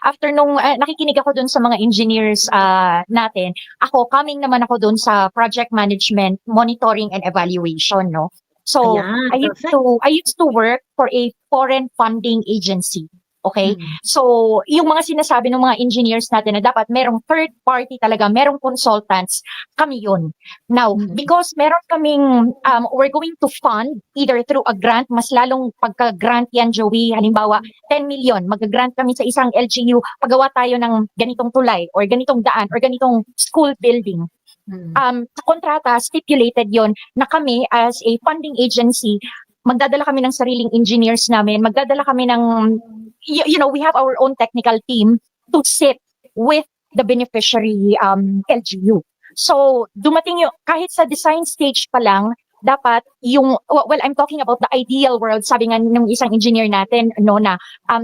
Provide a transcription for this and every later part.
after nung nakikinig ako dun sa mga engineers natin, coming naman ako dun sa project management, monitoring and evaluation, no? So, Ayan, I used perfect. to I used to work for a foreign funding agency. Okay? So, yung mga sinasabi ng mga engineers natin na dapat merong third party talaga, merong consultants, kami yun. Now, because meron kaming, we're going to fund either through a grant, mas lalong pagka-grant yan, Joey, halimbawa, 10 million, mag-grant kami sa isang LGU, paggawa tayo ng ganitong tulay, or ganitong daan, or ganitong school building. Sa kontrata, stipulated yon na kami as a funding agency, magdadala kami ng sariling engineers namin, magdadala kami ng, we have our own technical team to sit with the beneficiary LGU. So, dumating yung, kahit sa design stage pa lang, dapat yung, well, I'm talking about the ideal world, sabi nga ng isang engineer natin, no, na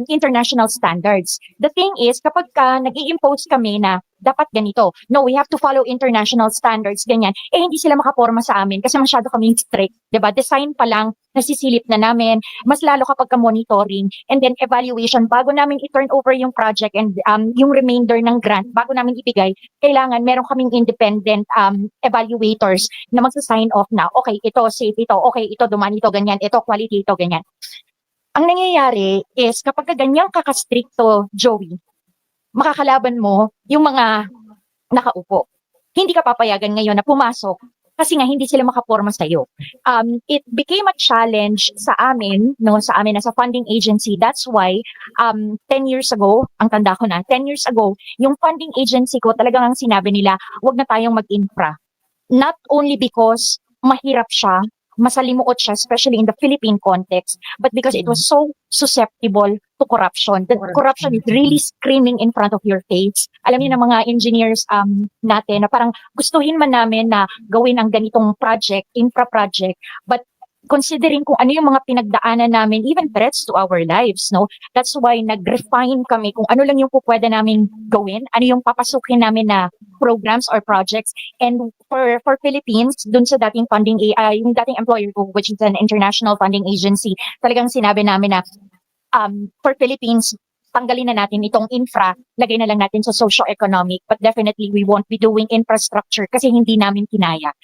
international standards. The thing is, kapag nag-i-impose kami na dapat ganito, no, we have to follow international standards, ganyan, hindi sila makaporma sa amin kasi masyado kaming strict, diba? Design pa lang, nasisilip na namin, mas lalo kapag monitoring, and then evaluation, bago namin i-turn over yung project and yung remainder ng grant, bago namin ibigay, kailangan meron kaming independent evaluators na magsa-sign off na, okay, ito safe, ito, okay, ito dumaan, ito ganyan, ito quality, ito ganyan. Ang nangyayari is kapag ganyang kakastrikto, Joey, makakalaban mo yung mga nakaupo. Hindi ka papayagan ngayon na pumasok kasi nga hindi sila makaporma sa iyo. It became a challenge sa amin, no, sa amin as a funding agency. That's why 10 years ago, ang tanda ko na, 10 years ago, yung funding agency ko talagang ang sinabi nila, wag na tayong mag-infra. Not only because mahirap siya, masalimuot siya, especially in the Philippine context, but because it was so susceptible to corruption. The corruption is really screaming in front of your face. Alam niyo na mga engineers natin na parang gustuhin man namin na gawin ang ganitong project, infra project, but considering kung ano yung mga pinagdaanan namin, even threats to our lives, no? That's why nag-refine kami kung ano lang yung pwede namin gawin, ano yung papasukin namin na programs or projects. And for Philippines, dun sa dating funding, yung dating employer ko, which is an international funding agency, talagang sinabi namin na for Philippines, tanggalin na natin itong infra, lagay na lang natin sa socio-economic, but definitely we won't be doing infrastructure kasi hindi namin kinaya.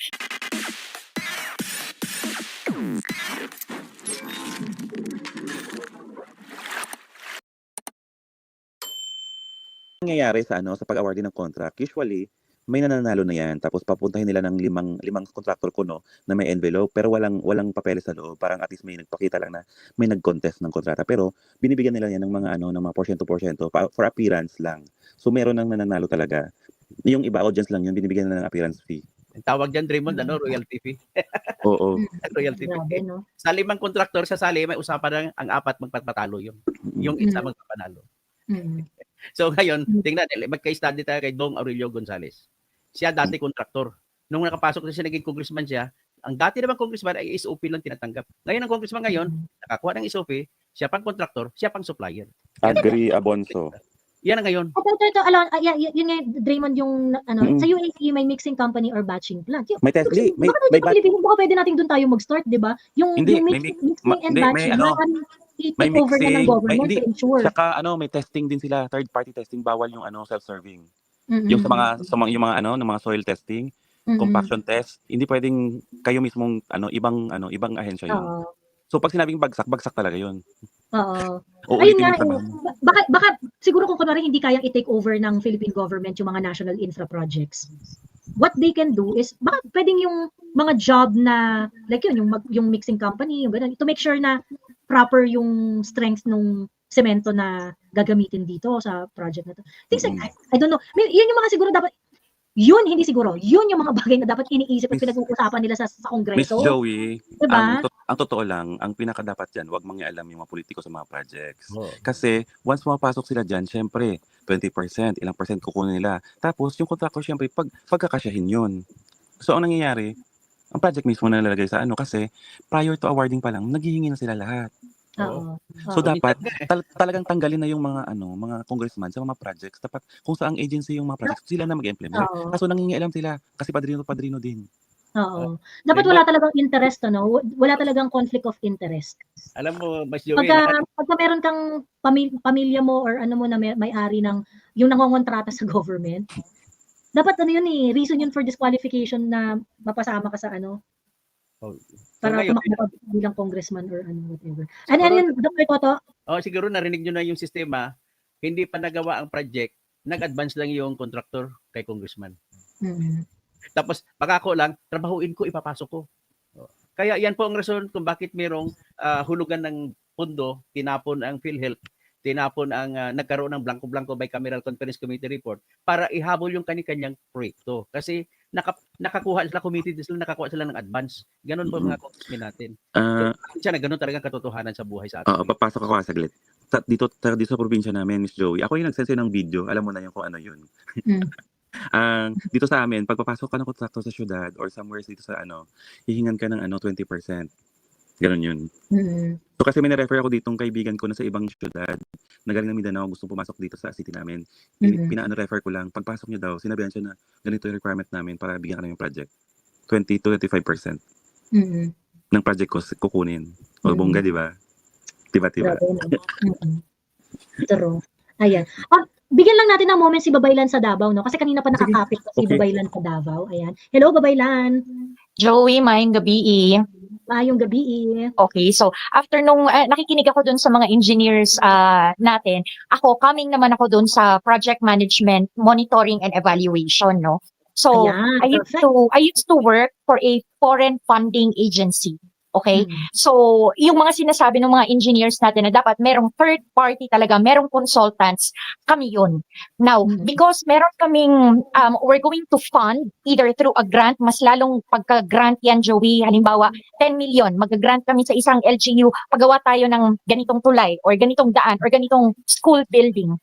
Nangyayari sa sa pag-awarding ng contract, usually may nananalo na yan tapos papuntahin nila ng limang contractor kuno na may envelope pero walang papeles sa loob, parang at least may nagpakita lang na may nag-contest ng kontrata pero binibigyan nila yan ng mga ng mga porsyento for appearance lang. So meron nang nananalo talaga. Yung iba audience lang yun, binibigyan nila ng appearance fee. Ang tawag diyan, Draymond, royalty fee. Oo. Royalty fee. Grabe, no? Sa 5 kontraktor sa sali, may usapan ang 4 magpapatalo yun. Yung isa magpapanalo. So ngayon, tingnan, magka-study tayo kay Dong Aurelio Gonzales. Siya dati kontraktor. Nung nakapasok na siya, naging congressman siya, ang dati naman congressman ay SOP lang tinatanggap. Ngayon ang congressman ngayon, nakakuha ng SOP, siya pang kontraktor, siya pang supplier. Agree, Abonso. Yan ang ngayon. Ito, Alon, yun nga, Draymond, yung, sa UAE, may mixing company or batching plant. May Tesla, may Pilipinas, baka pwede natin doon tayo mag-start, di ba? Yung mixing and batching, may over na ng mixing, government to ensure. Saka may testing din sila, third party testing, bawal yung self-serving. Yung sa mga soil testing, compaction test, hindi pwedeng kayo mismong ibang ahensya yun. So pag sinabing bagsak talaga yun. Oo. Ayun nga, baka siguro kung kunwari hindi kayang i-take over ng Philippine government yung mga national infra projects. What they can do is, baka pwedeng yung mga job na, like yun, yung mixing company, yung gano'n, to make sure na proper yung strength nung semento na gagamitin dito sa project na to. Things like, I don't know, yun yung mga siguro dapat, yun yung mga bagay na dapat iniisip at pinag-uusapan nila sa Kongreso. Miss Joey, diba? ang totoo lang, ang pinakadapat dyan, huwag mangialam yung mga politiko sa mga projects. Kasi once mapasok sila dyan, syempre, 20%, ilang percent kukunin nila. Tapos yung contractor, syempre, pagkakasyahin yun. So ang nangyayari, ang project mismo na nalalagay sa kasi prior to awarding pa lang, naghihingi na sila lahat. So dapat talagang tanggalin na yung mga congressman sa mga projects. Dapat kung saang agency yung mga projects, sila na mag-implement. Kaso nangingialam sila kasi padrino din. Oo. Dapat wala talagang interest, ano? Wala talagang conflict of interest. Alam mo, Mas Joey, Pagka meron kang pamilya mo or ano mo na may-ari ng yung nangongontrata sa government, dapat ano yun eh, reason yun for disqualification na mapasama ka sa ano, oh, para ngayon, tumakbo ka bilang congressman or ano, whatever. Ano yun, Dr. Toto? siguro narinig nyo na yung sistema, hindi pa nagawa ang project, nag-advance lang yung contractor kay congressman. Mm. Tapos, pagkako lang, trabahuin ko, ipapasok ko. Kaya yan po ang rason kung bakit merong hulugan ng pondo, tinapon ang PhilHealth, tinapon ang nagkaroon ng blanco-blanco bicameral conference committee report para ihabol yung kani-kanyang proyekto. Kasi nakakuha sila, committee sila, nakakuha sila ng advance. Ganon po mga congressmen natin. Siya na ganon talagang katotohanan sa buhay sa atin. Papasok ako saglit. Dito sa probinsya namin, Miss Joey, ako yung nagsensay ng video. Alam mo na yung kung ano yun. Dito sa amin, pag papasok ka ng kontrakto sa syudad or somewhere dito sa hihingan ka ng 20%. Ganon yun. So kasi may na-refer ako ditong kaibigan ko na sa ibang syudad na galing ng Mindanao, gustong pumasok dito sa city namin. Pina-refer ko lang, pagpasok niya daw, sinabihan siya na ganito yung requirement namin para bigyan ka ng project. 20 to 25% ng project ko kukunin. O bongga, di ba? Diba? True. Ayan. Bigyan lang natin ng moment si Babaylan sa Davao, no? Kasi kanina pa nakakapit si Babaylan sa Davao. Ayan. Hello, Babaylan. Joey, maayong gabi. Maayong gabi. Okay, so after nung nakikinig ako dun sa mga engineers natin, coming naman ako dun sa project management, monitoring and evaluation, no? So Ayan, I used to work for a foreign funding agency. Okay? So, yung mga sinasabi ng mga engineers natin na dapat merong third party talaga, merong consultants, kami yun. Now, because meron kaming, we're going to fund either through a grant, mas lalong pagka-grant yan, Joey, halimbawa, 10 million, mag-grant kami sa isang LGU, paggawa tayo ng ganitong tulay, or ganitong daan, or ganitong school building.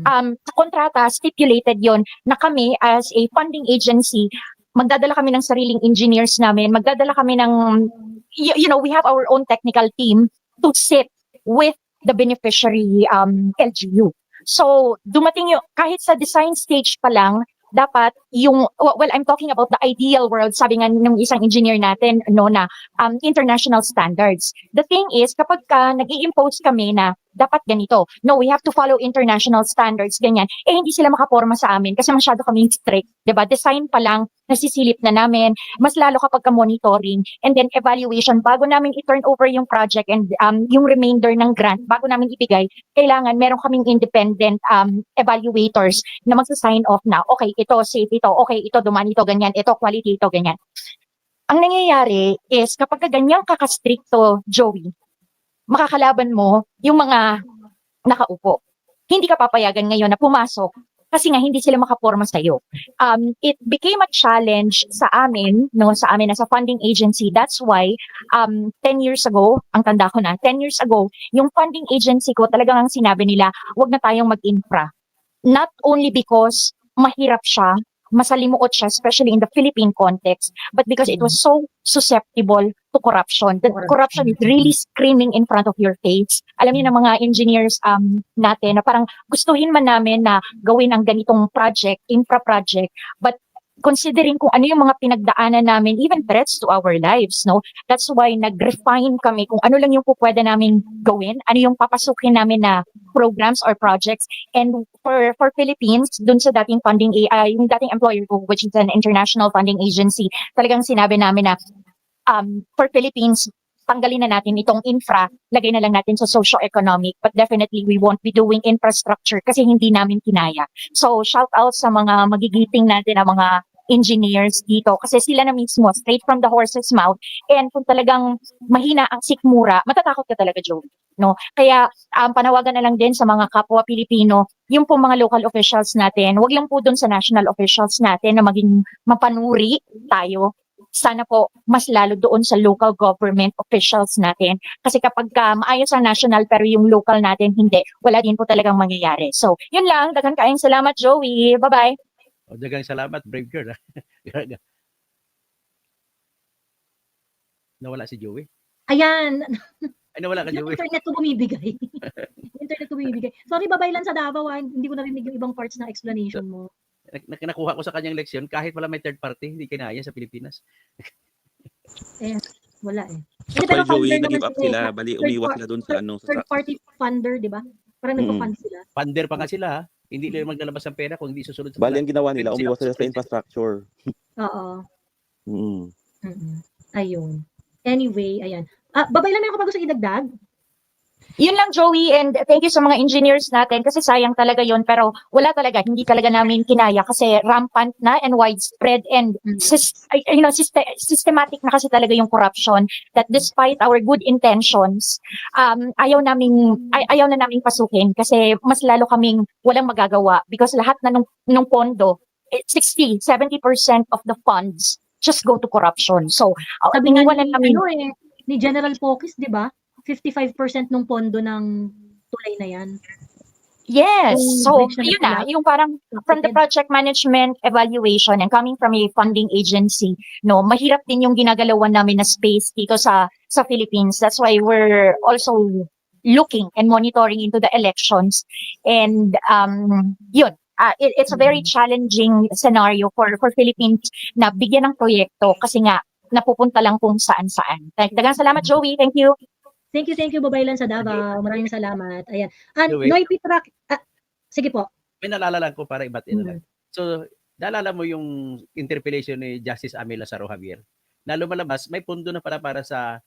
Sa kontrata, stipulated yon na kami as a funding agency, magdadala kami ng sariling engineers namin, magdadala kami ng, we have our own technical team to sit with the beneficiary LGU. So, dumating yung, kahit sa design stage pa lang, dapat yung, I'm talking about the ideal world, sabi nga ng isang engineer natin, na international standards. The thing is, kapag nag-i-impose kami na dapat ganito, no, we have to follow international standards, ganyan, hindi sila makaporma sa amin kasi masyado kaming strict, diba? Design pa lang, nasisilip na namin, mas lalo kapag monitoring, and then evaluation, bago namin i-turn over yung project and yung remainder ng grant, bago namin ibigay, kailangan meron kaming independent evaluators na magsa-sign off na, okay, ito, safe ito, okay, ito, dumaan ito, ganyan, ito, quality ito, ganyan. Ang nangyayari is, kapag ganyang kakastrikto, Joey, makakalaban mo yung mga nakaupo. Hindi ka papayagan ngayon na pumasok kasi nga hindi sila makaporma sa iyo. It became a challenge sa amin, sa amin as a funding agency. That's why 10 years ago, ang tanda ko na, 10 years ago, yung funding agency ko talagang ang sinabi nila, wag na tayong mag-infra. Not only because mahirap siya, masalimuot siya, especially in the Philippine context, but because it was so susceptible to corruption. The corruption is really screaming in front of your face. Alam niyo na mga engineers natin na parang gustuhin man namin na gawin ang ganitong project, infra project, but considering kung ano yung mga pinagdaanan namin, even threats to our lives, no? That's why nag-refine kami kung ano lang yung pwede namin gawin, ano yung papasukin namin na programs or projects. And for Philippines, dun sa dating funding, yung dating employer ko, which is an international funding agency, talagang sinabi namin na for Philippines, tanggalin na natin itong infra, lagay na lang natin sa socio-economic, but definitely we won't be doing infrastructure kasi hindi namin kinaya. So shout out sa mga magigiting natin na mga engineers dito kasi sila na mismo, straight from the horse's mouth, and kung talagang mahina ang sikmura, matatakot ka talaga, Joey. No? Kaya panawagan na lang din sa mga kapwa Pilipino, yung po mga local officials natin, wag lang po dun sa national officials natin na maging mapanuri tayo. Sana po mas lalo doon sa local government officials natin. Kasi kapag maayos ang national pero yung local natin hindi, wala din po talagang mangyayari. So, yun lang. Daghang kaayong salamat, Joey. Bye-bye. Daghang salamat, brave girl. Nawala si Joey? Ayan. Ay, nawala ka, Joey. Internet ko bumibigay. Internet ko bumibigay. Sorry, Babaylan sa Davao. Hindi ko narinig yung ibang parts ng explanation mo. nakuha ko sa kanyang leksyon, kahit wala may third party, hindi kinaya sa Pilipinas. Wala eh. So, Pero Joey, funder naman nag-give up sila eh. sila. Bali, umiwas sila dun sa ano. Third party funder, di ba? Parang nagpa-fund sila. Funder pa nga sila, ha? Hindi nila maglalabas ng pera kung hindi susunod sa Bali, ang ginawa nila, Sila- umiwas sila sa infrastructure. Oo. Mm. Ayun. Anyway, ayan. Babay lang ako bago sa idagdag. Yun lang, Joey, and thank you sa mga engineers natin kasi sayang talaga yun, pero wala talaga, hindi talaga namin kinaya kasi rampant na and widespread and systematic na kasi talaga yung corruption that despite our good intentions, ayaw na naming pasukin kasi mas lalo kaming walang magagawa because lahat na nung pondo, 60-70% of the funds just go to corruption. So, Sabi nga iniwan na namin. ni General Pokis, di ba? 55% ng pondo ng tulay na yan. Yes. So, Bridge na yun na, nagpula. yung parang from the project management evaluation and coming from a funding agency, no, mahirap din yung ginagalawan namin na space dito sa Philippines. That's why we're also looking and monitoring into the elections. And yun, it's a very challenging scenario for Philippines na bigyan ng proyekto kasi nga napupunta lang kung saan-saan. Dagang salamat, Joey. Thank you. Thank you, Babay lang sa Davao. Maraming salamat. Ayan. Joey. Noy Pitrak, sige po. May naalala lang ko para ibatin lang. So, naalala mo yung interpellation ni Justice Amel Lazaro Javier na lumalabas, may pundo na para sa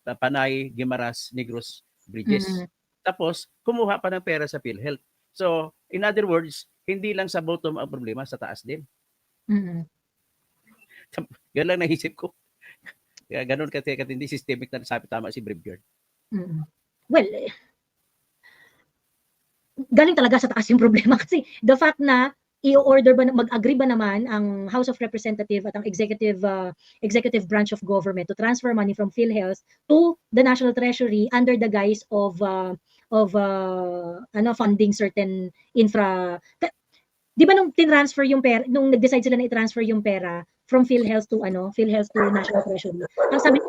Panay, Guimaras, Negros Bridges. Tapos, kumuha pa ng pera sa PhilHealth. So, in other words, hindi lang sa bottom ang problema, sa taas din. Yan lang naisip ko. Kaya ganun katindi systemic na sabi tama si Brevard. Well, galing talaga sa taas yung problema kasi the fact na i-order ba, mag-agree ba naman ang House of Representatives at ang executive branch of government to transfer money from PhilHealth to the National Treasury under the guise of funding certain infra. Di ba nung tinransfer yung pera, nung nag-decide sila na i-transfer yung pera from PhilHealth to National Treasury. Ang sabi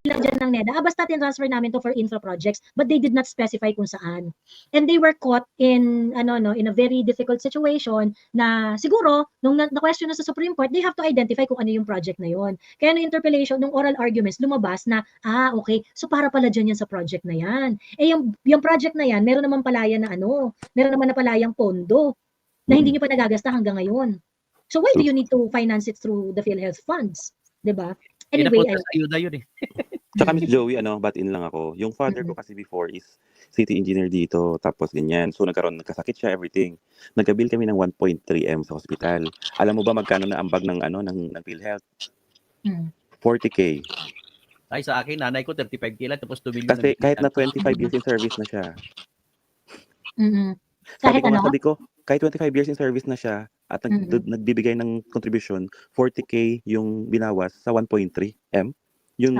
lang dyan ng NEDA, basta tinransfer namin to for infra projects, but they did not specify kung saan. And they were caught in a very difficult situation na siguro nung na-question na sa Supreme Court, they have to identify kung ano yung project na yon. Kaya no interpellation, nung oral arguments lumabas na okay, so para pala dyan yan sa project na yan. Yung project na yan, meron naman palayang pondo na hindi niyo pa nagagasta hanggang ngayon. So why do you need to finance it through the PhilHealth funds? 'Di ba? Anyway, sa ayuda yun eh. Tsaka Miss Joey, batiin lang ako. Yung father ko kasi before is city engineer dito, tapos ganyan. So nagkasakit siya, everything. Nagka-bill kami ng 1.3 M sa hospital. Alam mo ba magkano na ambag ng PhilHealth? 40K. Ay, sa akin, nanay ko 35K lang, tapos 2 million. Kasi kahit na 25 years in service na siya. Kahit Sabi ko, kahit 25 years in service na siya at nagbibigay ng contribution, 40K yung binawas sa 1.3 M. Yung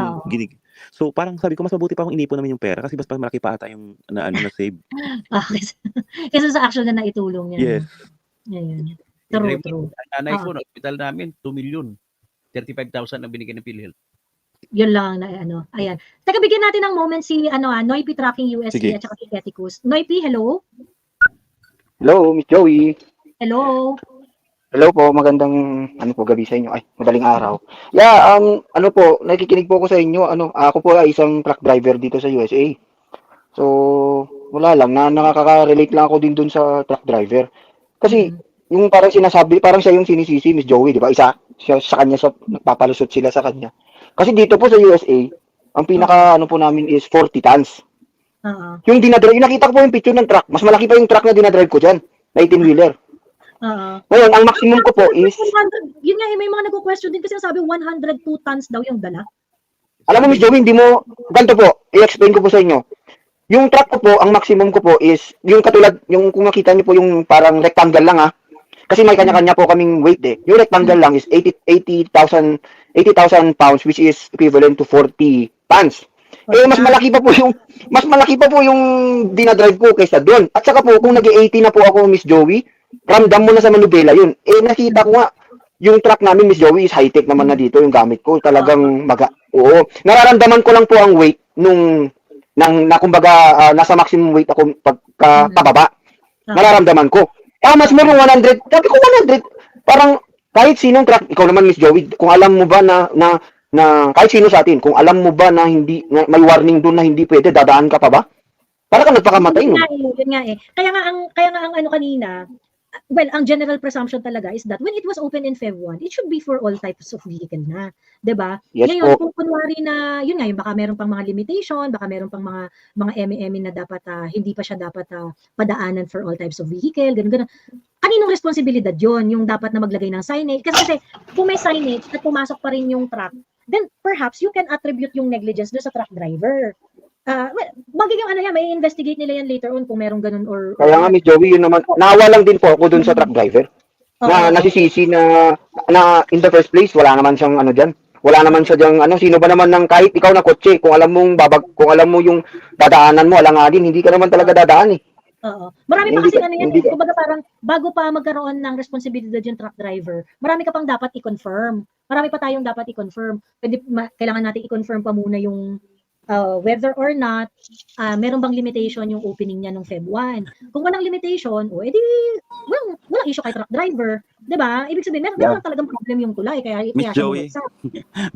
So parang sabi ko, mas mabuti pa akong inipon naman yung pera kasi mas malaki pa ata yung na-save. Kasi sa action na naitulong niya. Yes. Ayan. True. Ang nanay ko, na hospital namin, 2 million. 35,000 ang binigyan ng PhilHealth. Yun lang na Ayan. Teka, bigyan natin ng moment si Noipi Tracking USC at saka si Keticus. Noipi, hello? Hello, Miss Joey. Hello. Hello po, magandang gabi sa inyo. Ay, madaling araw. Nakikinig po ako sa inyo. Ako po ay isang truck driver dito sa USA. So, wala lang nakaka-relate lang ako din dun sa truck driver. Kasi yung parang sinasabi, parang siya yung sinisisi, Miss Joey, di ba? Siya sa kanya, nagpapalusot sila sa kanya. Kasi dito po sa USA, ang pinaka po namin is 40 tons. Yung dinadrive, nakita ko po yung picture ng truck. Mas malaki pa yung truck na dinadrive ko dyan, na 18-wheeler. Ngayon, ang maximum ko po is... Yun nga, may mga nagko-question din kasi sabi 102 tons daw yung dala. Alam mo, Miss Joey, ganito po, i-explain ko po sa inyo. Yung truck ko po, ang maximum ko po is, yung katulad, yung kung makita niyo po yung parang rectangle lang kasi may kanya-kanya po kaming weight eh. Yung rectangle lang is 80,000 pounds, which is equivalent to 40 tons. Mas malaki pa po yung dinadrive ko kaysa doon. At saka po, kung nag-80 na po ako, Miss Joey, ramdam mo na sa manubela yun. Nakita ko nga, yung truck namin, Miss Joey, is high-tech naman na dito yung gamit ko. Talagang oo. Nararamdaman ko lang po ang weight kumbaga, nasa maximum weight ako pababa. Nararamdaman ko. mas more yung 100. Sabi ko 100. Parang kahit sinong truck, ikaw naman Miss Joey, kung alam mo ba na kahit sino sa atin, kung alam mo ba na hindi na may warning doon na hindi pwede, dadaan ka pa ba? Para ka nagpakamatay Yun no. nga eh, yun nga eh. Kaya nga ang ano kanina, well, ang general presumption talaga is that when it was open in Feb 1, it should be for all types of vehicle na, 'di ba? Yes Ngayon, po. kung kunwari na, yun nga, yung baka meron pang mga limitation, baka meron pang mga eme na dapat hindi pa siya dapat padaanan for all types of vehicle, ganun. Kaninong responsibilidad yon yung dapat na maglagay ng signage? Kasi kung may signage at pumasok pa rin yung truck, then perhaps you can attribute yung negligence doon sa truck driver. Well, magiging ano yan, may investigate nila yan later on kung merong ganun or Kaya nga Miss Joey, yun naman, naawa lang din po ako doon sa truck driver. Na Oo. nasisisi na in the first place, wala naman siyang ano diyan. Wala naman siya diyang ano, sino ba naman ng kahit ikaw na kotse, kung alam mo yung dadaanan mo, alanganin, hindi ka naman talaga dadaan eh. Oo. Marami pa Hindi kasi ka- ano yan, hindi ka- kumbaga parang bago pa magkaroon ng responsibilidad yung truck driver, marami ka pang dapat i-confirm. Marami pa tayong dapat i-confirm. Kailangan natin i-confirm pa muna yung whether or not meron bang limitation yung opening niya nung Feb 1. Kung walang limitation, edi walang issue kay truck driver, 'di ba? Ibig sabihin meron talagang problem yung tulay kaya Miss siya Joey. bumagsak.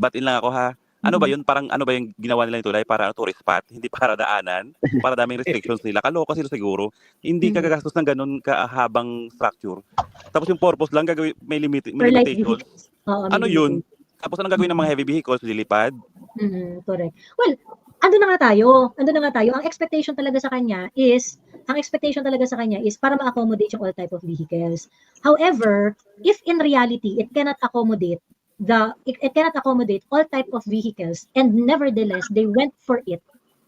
Batin lang ako ha. Ano ba yun? Parang ano ba yung ginawa nila yung tulay para tourist spot, hindi para daanan, para daming restrictions nila. Kaloko sila siguro. Hindi ka gagastos ng ganun kahabang structure. Tapos yung purpose lang gagawin may For light limitation. vehicles. Oo, may Ano yun? limitation. Tapos anong gagawin ng mga heavy vehicles? Lilipad? Correct. Well, ando na nga tayo. Ang expectation talaga sa kanya is para ma-accommodate yung all type of vehicles. However, if in reality it cannot accommodate all type of vehicles and nevertheless they went for it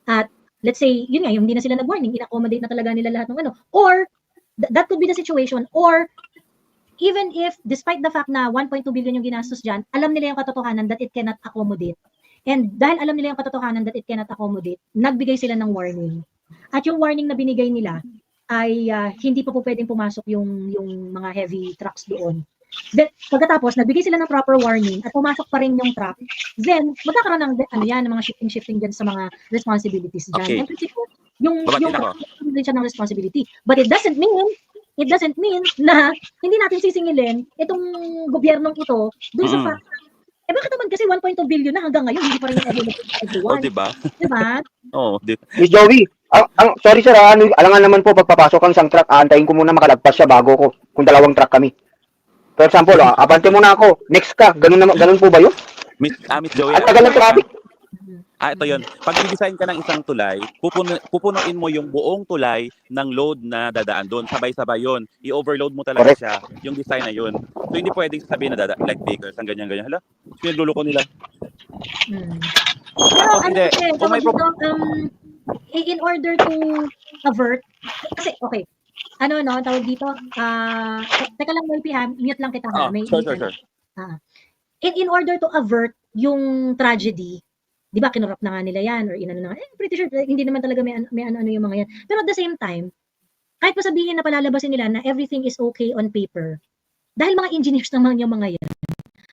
at let's say yun nga yung hindi na sila nag-warning, in-accommodate na talaga nila lahat ng ano, or that could be the situation, or even if despite the fact na 1.2 billion yung ginastos dyan, alam nila yung katotohanan that it cannot accommodate. And dahil alam nila yung katotohanan that it cannot accommodate, nagbigay sila ng warning. At yung warning na binigay nila ay hindi pa po pwedeng pumasok yung mga heavy trucks doon. Then, pagkatapos, nagbigay sila ng proper warning at pumasok pa rin yung truck, then magkakaroon ng mga shifting dyan sa mga responsibilities dyan. Okay. And yung Babatiin ako. din siya ng responsibility. But it doesn't mean na hindi natin sisingilin itong gobyernong ito dun sa fact bakit naman kasi 1.2 billion na hanggang ngayon hindi pa rin available sa everyone. Diba? Diba? Miss Joey, sorry sir, alangan naman po pagpapasok ang isang truck, aantayin ko muna makalagpas siya bago ko kung dalawang truck kami. For example, abante muna ako, next ka, ganun po ba yun? Miss Joey. At tagal ng traffic. Ito yun. Pag i-design ka ng isang tulay, pupunuin mo yung buong tulay ng load na dadaan doon. Sabay-sabay yun. I-overload mo talaga Correct. siya, yung design na yun. So, hindi pwedeng sabihin na like bakers, ang ganyan-ganyan. Hala, pinagluloko nila. Pero hindi. Kung may in order to avert, kasi okay, tawag dito, teka lang, mute lang kita ha. Sure. In order to avert yung tragedy, di ba, kinurap na nga nila yan, or inano na, pretty sure, hindi naman talaga may ano yung mga yan. Pero at the same time, kahit pa sabihin na palalabasin nila na everything is okay on paper, dahil mga engineers naman yung mga yan,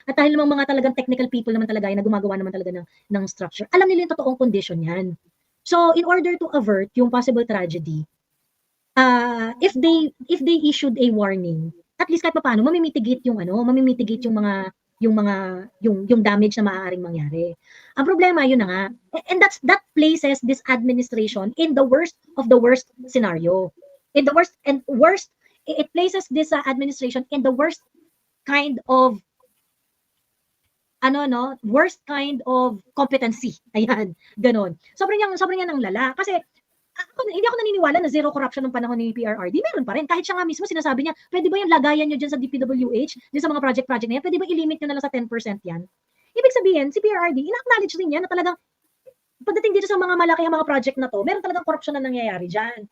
at dahil mga talagang technical people naman talaga yan, na gumagawa naman talaga ng structure, alam nila yung totoong condition yan. So, in order to avert yung possible tragedy, if they issued a warning, at least kahit paano, mamimitigate yung damage na maaaring mangyari. Ang problema, yun na nga. And that places this administration in the worst of the worst scenario. It places this administration in the worst kind of competency. Ayan, ganon. Sobrang yan ang lala. Kasi hindi ako naniniwala na zero corruption ng panahon ni PRRD. Meron pa rin. Kahit siya nga mismo sinasabi niya, pwede ba yung lagayan nyo dyan sa DPWH, dyan sa mga project na yan, pwede ba i-limit nyo na lang sa 10% yan? Ibig sabihin, si PRRD, ina-acknowledge din niya na talagang pagdating dito sa mga malaki mga project na to, meron talagang corruption na nangyayari dyan.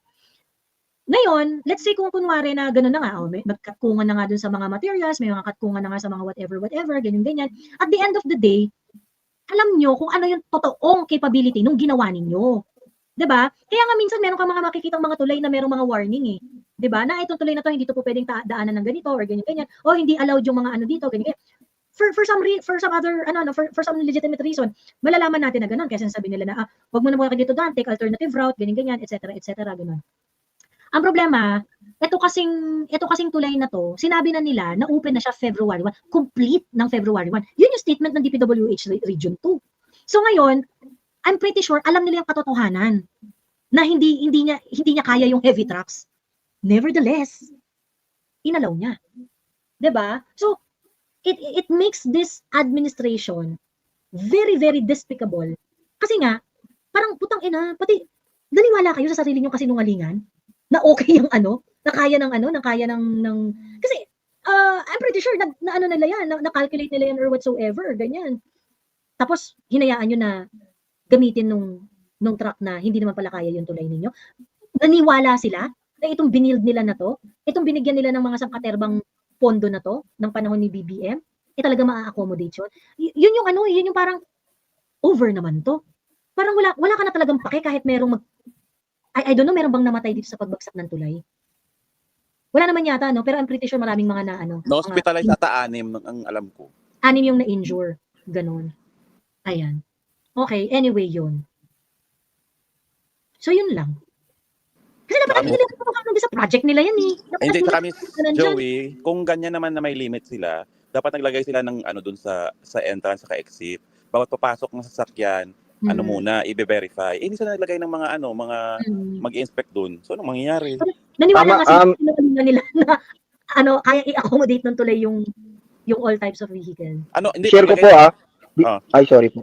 Ngayon, let's say kung kunwari na gano'n na nga, may magkatkungan na nga dun sa mga materials, may mga katkungan na nga sa mga whatever, ganyan. At the end of the day, alam nyo kung ano yung totoong capability nung ginawa ninyo. 'Di ba? Kaya nga minsan meron kang mga makikitang mga tulay na merong mga warning 'Di ba? Na itong tulay na to hindi to po pwedeng daanan ng ganito or ganyan. O hindi allowed yung mga ano dito, ganyan. For some legitimate reason, malalaman natin na gano'n kasi sabi nila na wag mo na muna dito daan, take alternative route, ganyan, etc., ganun. Ang problema, ito kasing tulay na to, sinabi na nila na open na siya February 1, complete ng February 1. Yun yung statement ng DPWH Region 2. So ngayon, I'm pretty sure alam nila yung katotohanan na hindi niya kaya yung heavy trucks. Nevertheless, inalaw niya. 'Di ba? So it makes this administration very very despicable. Kasi nga parang putang ina, pati naniwala kayo sa sarili niyo kasinungalingan na okay yung na kaya ng kasi I'm pretty sure na ano nila yan, na calculate nila yan or whatsoever, ganyan. Tapos hinayaan niyo na gamitin nung truck na hindi naman pala kaya yung tulay ninyo. Naniwala sila na itong binild nila na to, itong binigyan nila ng mga sangkaterbang pondo na to ng panahon ni BBM, talaga maa-accommodate yun. Yun yung parang over naman to. Parang wala ka na talagang pake kahit merong I don't know, meron bang namatay dito sa pagbagsak ng tulay? Wala naman yata, no? Pero I'm pretty sure maraming mga Na-hospitalize ata 6 ang alam ko. 6 yung na-injure. Ganon. Ayan. Okay, anyway yun. So yun lang. Kasi dapat nila sa project nila yan eh. Hindi, sa kami, Joey, kung ganyan naman na may limit sila, dapat naglagay sila ng dun sa entrance, sa exit. Bawat papasok ng sasakyan, muna, i-verify. Hindi sila naglagay ng mga mag-inspect dun. So, anong mangyayari? Naniwala kasi nila na kaya i-accommodate ng tulay yung all types of vehicle. Hindi, Share ko po Ay, sorry po.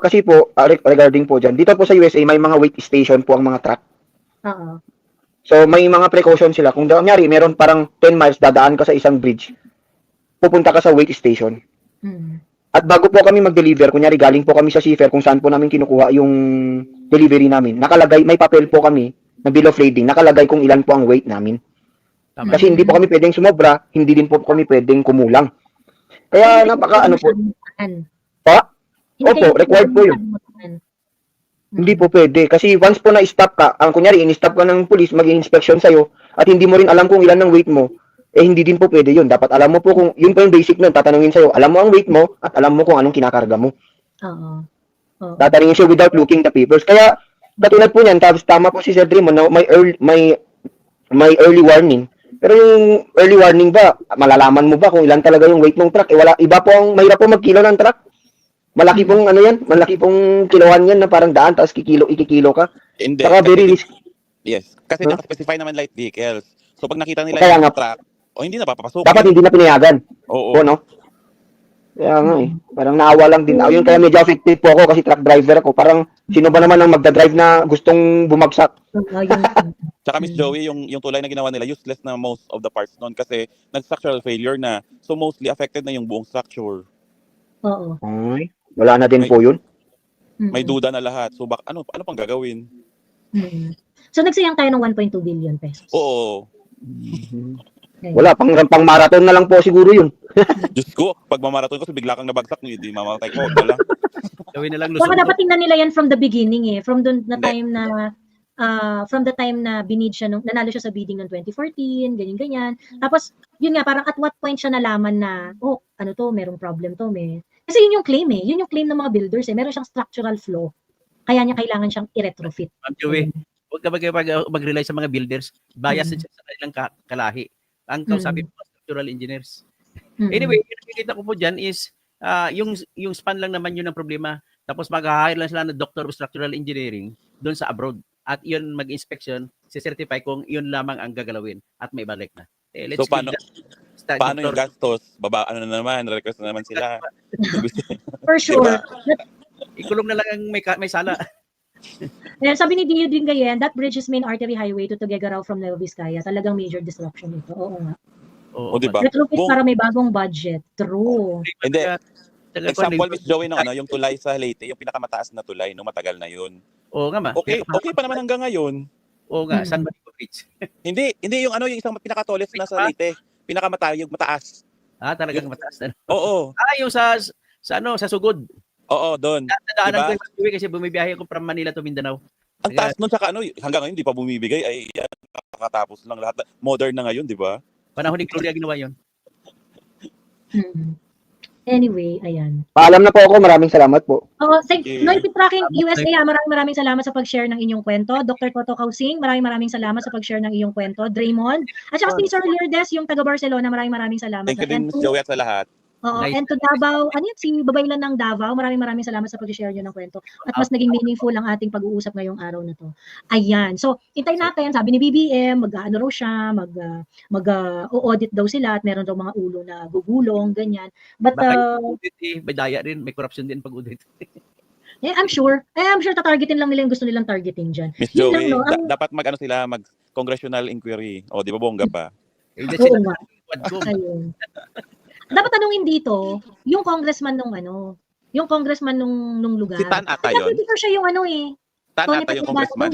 Kasi po, regarding po dyan, dito po sa USA, may mga wait station po ang mga truck. Oo. So, may mga precaution sila. Kung kunyari, meron parang 10 miles, dadaan ka sa isang bridge, pupunta ka sa wait station. At bago po kami mag-deliver, kunyari, galing po kami sa seafair kung saan po namin kinukuha yung delivery namin. Nakalagay, may papel po kami na bill of lading, nakalagay kung ilan po ang weight namin. Tama. Kasi hindi po kami pwedeng sumobra, hindi din po kami pwedeng kumulang. Kaya napaka po. Opo, required po yun. Hindi po pwede. Kasi once po na-stop ka, kunyari, in-stop ka ng police, mag-inspection sa'yo, at hindi mo rin alam kung ilan ng weight mo, hindi din po pwede yun. Dapat alam mo po kung, yun po yung basic nun, tatanungin sa'yo, alam mo ang weight mo, at alam mo kung anong kinakarga mo. Oo. Tatanungin siya without looking the papers. Kaya, katulad po niyan, tapos tama po si Sir Drimo na may early warning. Pero yung early warning ba, malalaman mo ba kung ilan talaga yung weight ng truck? Iba po mahirap po magkilo ng truck. Malaki pong malaki pong kilohan yan na parang daan, tapos ikikilo ka. Hindi. Saka very risky. Yes. Kasi naka-specify naman light vehicles. So pag nakita nila Kaya yung nga, truck, hindi na papapasok. dapat hindi na pinayagan. Oo. No? Kaya nga parang naawa lang din. Yun kaya medyo affected po ako kasi truck driver ako. Parang sino ba naman ang magdadrive na gustong bumagsak? Tsaka Miss Joey, yung tulay na ginawa nila, useless na most of the parts noon kasi nag-structural failure na. So mostly affected na yung buong structure. Oo. Ay, wala na din po yun. May duda na lahat. So ano pang gagawin? So nagsayang tayo ng 1.2 billion pesos. Oo. Wala, pang marathon na lang po siguro yun. Diyos ko, pag mamaraton ko, bigla kang nabagsak, hindi mamatay ko. Wala. Gawin na lang Baka lusog. dapat tingnan nila yan from the beginning From the time na binid siya, nanalo siya sa bidding ng 2014, ganyan-ganyan. Tapos, yun nga, parang at what point siya nalaman na, merong problem to, Kasi yun yung claim Yun yung claim ng mga builders Meron siyang structural flaw. Kaya niya kailangan siyang i-retrofit. Ma'am Joey, huwag ka mag-rely sa mga builders. Bias siya sa kanilang kalahi. Ang kausapin mo, structural engineers. Anyway, yung nakikita ko po dyan is, yung span lang naman yun ang problema. Tapos mag-hire lang sila ng Doctor of Structural Engineering doon sa abroad. At yun mag-inspection, si-certify kung yun lamang ang gagalawin at may balik na. Let's So paano yung gastos? Na naman, request na naman sila. For sure. Ikulong na lang ang may sala. Ayan, sabi ni Dio Dingayen, that bridge is main artery highway to Tuguegarao from Nueva Vizcaya. Talagang major disruption ito. Oo nga. O diba? Retrofit para may bagong budget. True. Hindi. Example, Miss Joey, yung tulay sa Leyte, yung pinakamataas na tulay, matagal na yun. Oo nga ma. Okay pa naman hanggang ngayon. Oo nga, San Marco Bridge. hindi yung yung isang pinakatoles na sa Leyte, yung mataas. Talagang mataas na. Oo. Yung sa Sugod. Oo, doon. Nadaanan ko kasi bumibiyahe ako from Manila to Mindanao. Ang taas nun, tsaka hanggang ngayon hindi pa bumibigay, ay nakakatapos lang lahat. Modern na ngayon, di ba? Panahon ni Gloria ginawa yun. Anyway, ayan. Paalam na po ako. Maraming salamat po. Oh, thank Okay. Noy Pitracking USA, maraming salamat sa pag-share ng inyong kwento. Dr. Toto Kausing, maraming salamat sa pag-share ng iyong kwento. Draymond, at saka si Sir Lourdes, yung taga Barcelona, maraming salamat. Thank you din, And Miss Joey, at sa lahat. Oo, Nice. and to Davao, ano yun, si Babaylan ng Davao, maraming salamat sa pag-share nyo ng kwento. At mas naging meaningful ang ating pag-uusap ngayong araw na to. Ayan. So, hintay natin, sabi ni BBM, mag-ano raw siya, mag-audit daw sila at meron daw mga ulo na gugulong, ganyan. But, Baka yung audit, may daya rin, may corruption din pag audit. I'm sure tatargetin lang nila yung gusto nilang targetin dyan. Miss Yun Joey, lang, no? Ang- dapat mag-congressional inquiry. O, di ba bongga pa? Hindi Oo sila nga. Ayun. Dapat tanungin dito, yung congressman nung lugar. Si Tan ata yun. Dito siya yung Tan Tony ata Pet yung congressman.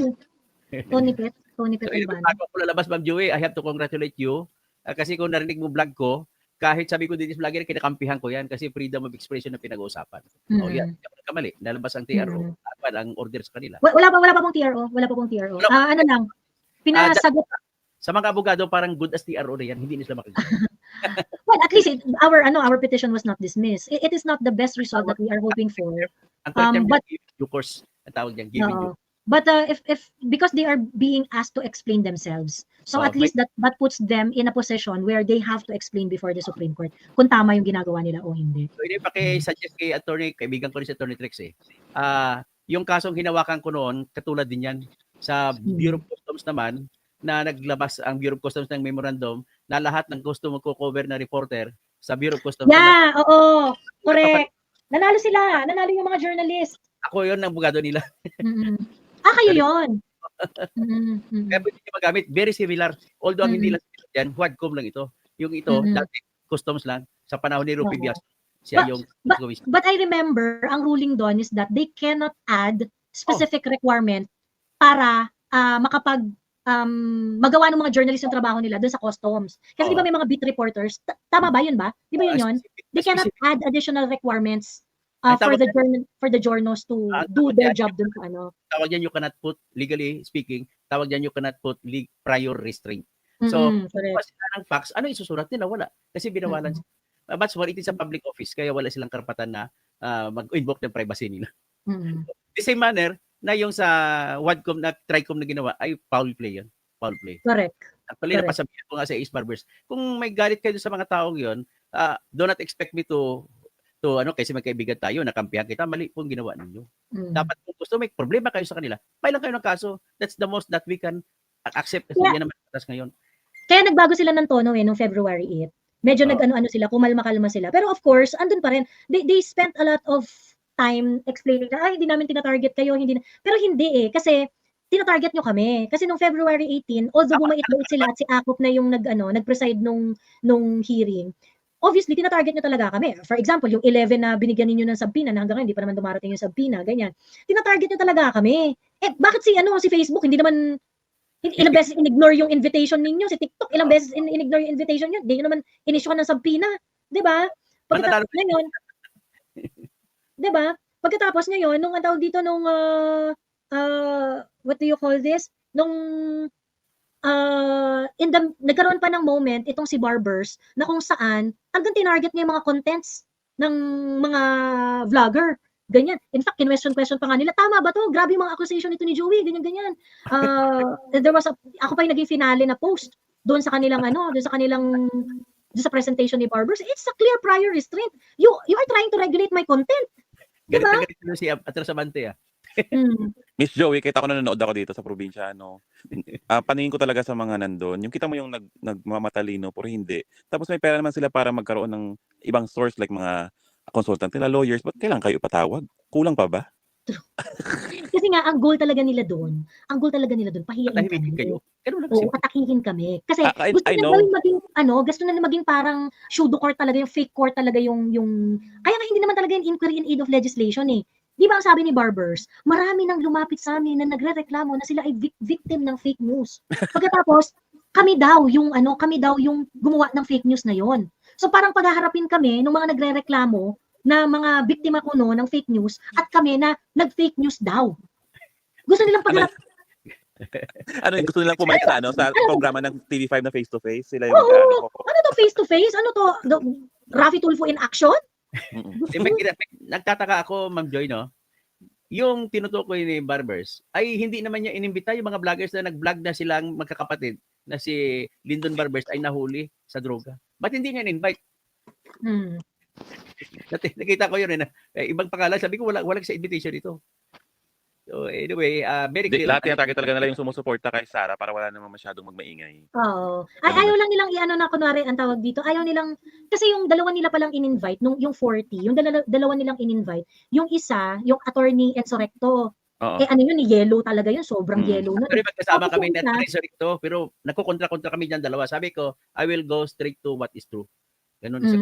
Tony Pet So, Albano. bago ako lalabas, Ma'am Joey, I have to congratulate you. Kasi kung narinig mo vlog ko, kahit sabi ko dito sa vlogger, kinakampihan ko yan kasi freedom of expression na pinag-uusapan. O yan, hindi ako nagkamali. Nalabas ang TRO. Dapat ang order sa kanila. Wala pa pong TRO. Ano lang, pinasagot. Sa mga abogado, parang good as TRO na yan. Hindi nila makagawa. Well, at least our petition was not dismissed. It is not the best result that we are hoping for. Ang third term But- niya, due course, ang tawag niyan, giving you. But if because they are being asked to explain themselves, so Oh, at least that puts them in a position where they have to explain before the Supreme Court kung tama yung ginagawa nila o hindi. So, hindi pa suggest kay attorney, kaibigan ko rin si Attorney Trix yung kasong hinawakan ko noon, katulad din yan, sa Bureau of Customs naman, na naglabas ang Bureau of Customs ng memorandum na lahat ng gusto magko-cover na reporter sa Bureau of Customs. Yeah, oo. Correct. Nanalo yung mga journalists. Ako yun ang abogado nila. Kayo yun. Kaya pwede nyo magamit. Very similar. Although ang hindi lang similar dyan, Quadcom lang ito. Yung ito, dati customs lang. Sa panahon ni Rupi Bias, siya yung commission. But I remember, ang ruling doon is that they cannot add specific requirement para makapag magawa ng mga journalists yung trabaho nila doon sa customs. Kasi di ba may mga beat reporters? Tama ba yun ba? Di ba yun? They cannot add additional requiremements for the journos to do their job dun sa ano. Tawag yan, you cannot put, legally speaking, tawag yan, you cannot put prior restraint. So, kung sila ng facts, ano isusurat nila? Wala. Kasi binawalan sila. But it is a public office, kaya wala silang karapatan na mag-invoke ng privacy nila. The same manner, na yung sa Wadcom na Tricom na ginawa, ay foul play yun. Foul play. Correct. Actually, napasabihan ko nga sa Ace Barbers, kung may galit kayo sa mga taong yun, do not expect me to kasi magkaibigan tayo, nakampihan kita, mali po ang ginawa ninyo. Dapat kung gusto may problema kayo sa kanila, file lang kayo ng kaso. That's the most that we can accept kasi yan naman atas ngayon. Kaya nagbago sila ng tono nung February 8. Medyo nag-ano sila, kumalma-kalma sila. Pero of course, andun pa rin. They spent a lot of time explaining na, hindi namin tinatarget kayo, pero hindi kasi tinatarget nyo kami. Kasi nung February 18, although bumait-bait sila at si Akop na yung nag-preside nung hearing, obviously, tinatarget nyo talaga kami. For example, yung 11 na binigyan ninyo ng subpoena na hanggang ngayon, hindi pa naman dumarating yung subpoena, ganyan. Tinatarget nyo talaga kami. Bakit si Facebook, hindi naman, ilang beses in-ignore yung invitation ninyo, si TikTok, ilang beses in-ignore yung invitation nyo, hindi nyo naman in-issue ng subpoena. Diba? Pagkatapos ngayon, diba? Pagkatapos ngayon, nung ang tawag dito, nung, what do you call this? Nung, nagkaroon pa ng moment itong si Barbers na kung saan hanggang tinarget niya yung mga contents ng mga vlogger. Ganyan. In fact, question pa nga nila, tama ba to? Grabe yung mga accusation nito ni Joey, ganyan. Ako pa yung naging finale na post doon sa kanilang doon sa presentation ni Barbers. It's a clear prior restraint. You are trying to regulate my content. Diba? Ganito si Atrasabante Miss Joey, kita ko nanonood ako dito sa probinsya, paningin ko talaga sa mga nandun. Yung kita mo yung nagmamatalino, pero hindi. Tapos may pera naman sila para magkaroon ng ibang source like mga consultant nila, lawyers. Ba't kailangan kayo ipatawag? Kulang pa ba? Kasi nga, ang goal talaga nila doon, pahiyain Tahimik kami. kayo. Oo, patakihin kami. Kasi I gusto know. nila maging parang pseudo court talaga, yung fake court talaga yung kaya nga hindi naman talaga yung inquiry in aid of legislation eh. Di ba ang sabi ni Barbers, marami nang lumapit sa amin na nagrereklamo na sila ay victim ng fake news. Pagkatapos, kami daw yung gumawa ng fake news na yon. So parang paghaharapin kami ng mga nagrereklamo na mga biktima kuno ng fake news at kami na nag-fake news daw. Gusto nilang pagharap. Gusto nilang pumayag sa programa ng TV5 na face-to-face? Sila yung Ano to face-to-face? Ano to? Rafi Tulfo in action? Nagtataka ako, Ma'am Joy, no? Yung tinutukoy ni Barbers ay hindi naman niya inimbita yung mga vloggers na nag-vlog na silang magkakapatid na si Lyndon Barbers ay nahuli sa droga. Ba't hindi niya in-invite? Nakita ko yun ibang pangalan. Sabi ko walang sa invitation ito. So anyway, very clear. Lahat tinatake talaga nila yung sumusuporta kay Sara para wala naman masyadong magmaingay. Oo. Ayaw lang nilang i-ano na kunwari ang tawag dito. Ayaw nilang kasi yung dalawa nila palang in-invite nung yung 40, yung dalawa nilang in-invite, yung isa, yung attorney Enzo Recto. Ano yun, yellow talaga yun, sobrang yellow na. Pero magkasama kami na Enzo Recto, pero nagkukontra-kontra kami diyan dalawa. Sabi ko, I will go straight to what is true. Ganun si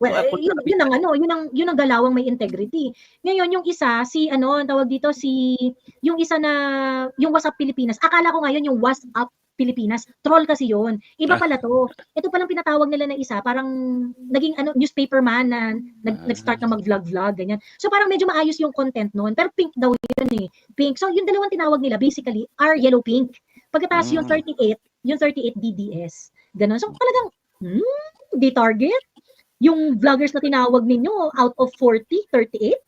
Well, yun ang galawang may integrity. Ngayon yung isa si ang tawag dito yung isa na yung WhatsApp Pilipinas. Akala ko ngayon yung WhatsApp Pilipinas. Troll kasi yun. Iba pala to. Ito palang pinatawag nila na isa, parang naging newspaper man na nag-start na mag-vlog ganyan. So parang medyo maayos yung content noon. Pero pink daw yun Pink. So yung dalawang tinawag nila basically are yellow pink. Pagkatapos yung 38 DDS. Ganun. So talagang di target yung vloggers na tinawag ninyo out of 40, 38?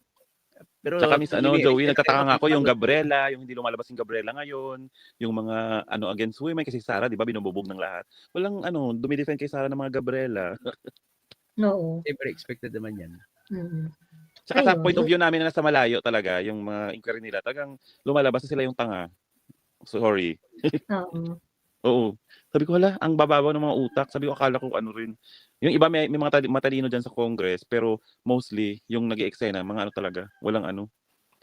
Pero saka Joey, nagtataka nga ako yung Gabriela, yung hindi lumalabas yung Gabriela ngayon, yung mga against women kasi Sara, 'di ba, binububog ng lahat. Walang dumidefend kay Sara ng mga Gabriela. Oo. Siyempre expected naman 'yan. Saka sa point of view namin na nasa malayo talaga, yung mga inquiry nila, talagang lumalabas na sila yung tanga. Sorry. Oo. Oo. Sabi ko, hala, ang bababaw ng mga utak. Sabi ko, akala ko rin. Yung iba may mga matalino dyan sa Congress, pero mostly, yung nag-i-eksena, mga talaga, walang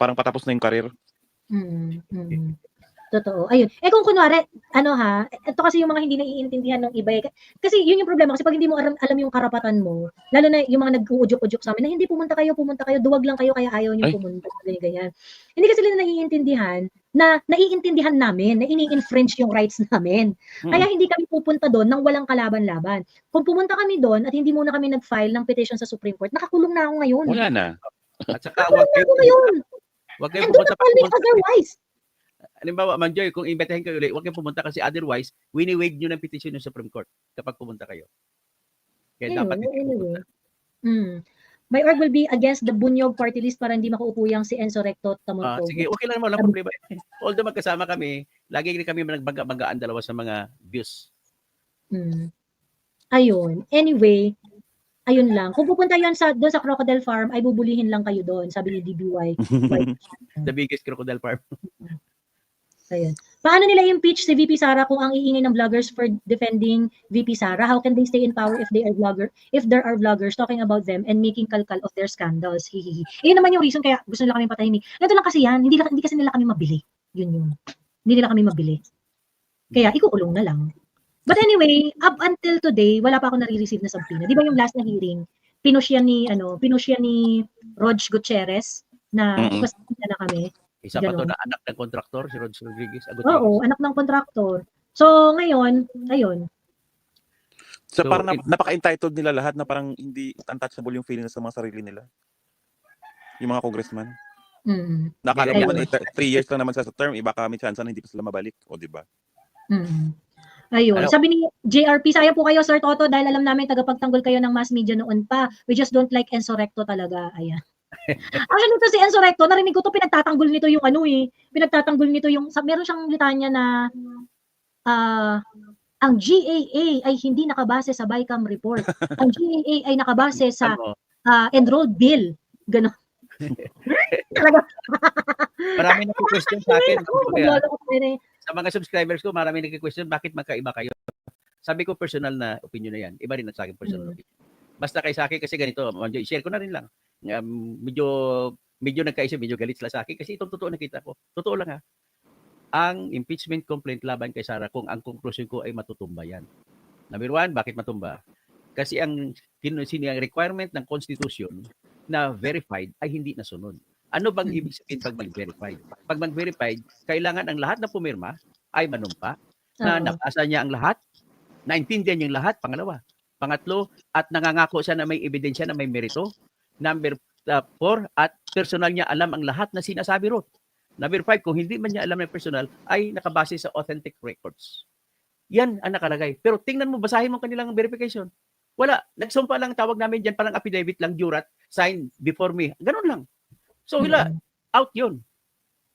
parang patapos na yung karir. Totoo. Ayun. Kung kunwari, ito kasi yung mga hindi naiintindihan ng iba. Kasi yun yung problema. Kasi pag hindi mo alam yung karapatan mo, lalo na yung mga nag-uudyok-udyok sa amin, na hindi pumunta kayo, duwag lang kayo, kaya ayaw niyo pumunta. Ganyan. Hindi kasi nila naiintindihan na naiintindihan namin, na ini-infringe yung rights namin. Kaya hindi kami pupunta doon nang walang kalaban-laban. Kung pumunta kami doon at hindi muna kami nag-file ng petition sa Supreme Court, nakakulong na ako ngayon. Wala na. At saka wag kayo pumunta otherwise. Halimbawa, Ma'am Joy, kung imbitahin kayo ulit, huwag kayong pumunta kasi otherwise, wini-waive nyo ng petition ng Supreme Court kapag pumunta kayo. Kaya dapat pumunta. My org will be against the Bunyog party list para hindi makaupo yang si Enzo Recto Tamonco. Sige, okay lang naman, walang problema. Although magkasama kami, lagi rin kami nagbangga-banggaan dalawa sa mga views. Ayun. Anyway, ayun lang. Kung pupunta yun doon sa Crocodile Farm, ay bubulihin lang kayo doon, sabi ni DBY. The biggest crocodile farm. Ayun. Paano nila impeach si VP Sara kung ang iingay ng vloggers for defending VP Sara? How can they stay in power if there are vloggers talking about them and making kalkal of their scandals? Hihihi. Yun naman yung reason kaya gusto nila kami patahimik. Ito lang kasi yan, hindi kasi nila kami mabili. Yun. Hindi nila kami mabili. Kaya ikukulong na lang. But anyway, up until today, wala pa ako nare-receive na subpoena. Di ba yung last na hearing, pinush yan ni Rog Gutierrez na ipasapina na kami. Isa pa to na anak ng kontraktor, si Rod Rodriguez. Oo, anak ng kontraktor. So, ngayon, ayun. So parang napaka-entitled nila lahat na parang hindi untouchable yung feelings sa mga sarili nila. Yung mga congressman. Nakala mo 3 years lang naman sa term, iba kami chance na hindi pa sila mabalik. O, di ba? Ayun. Sabi ni JRP, sayang po kayo, Sir Toto, dahil alam namin tagapagtanggol kayo ng mass media noon pa. We just don't like Enzo Recto talaga. Ayan. Actually, ito si Enzo Recto, narinig ko to, pinagtatanggol nito yung meron siyang litanya na ang GAA ay hindi nakabase sa BICAM report. Ang GAA ay nakabase sa enrolled bill. Ganon. Marami nagko-question sa akin. Sa mga subscribers ko, marami nagko-question bakit magkaiba kayo. Sabi ko personal na opinion na yan. Iba rin sa akin personal opinion. Basta kay sa akin kasi ganito, share ko na rin lang. Medyo nagkaisip, medyo galit sila sa akin kasi itong totoo nakita ko. Totoo lang ang impeachment complaint laban kay Sara kung ang conclusion ko ay matutumba yan. Number 1, bakit matumba? Kasi ang requirement ng Constitution na verified ay hindi nasunod. Ano bang ibig sabihin pag mag-verified? Pag mag-verified, kailangan ang lahat na pumirma ay manumpa, na nabasa niya ang lahat, naintindihan niya ang lahat, pangalawa. Pangatlo, at nangangako siya na may ebidensya na may merito. Number 4, at personal niya alam ang lahat na sinasabi ron. Number 5, kung hindi man niya alam ng personal, ay nakabase sa authentic records. Yan ang nakalagay. Pero tingnan mo, basahin mo kanilang verification. Wala. Nagsumpa lang, tawag namin dyan, parang affidavit lang, jurat, sign before me. Ganun lang. So, out yun.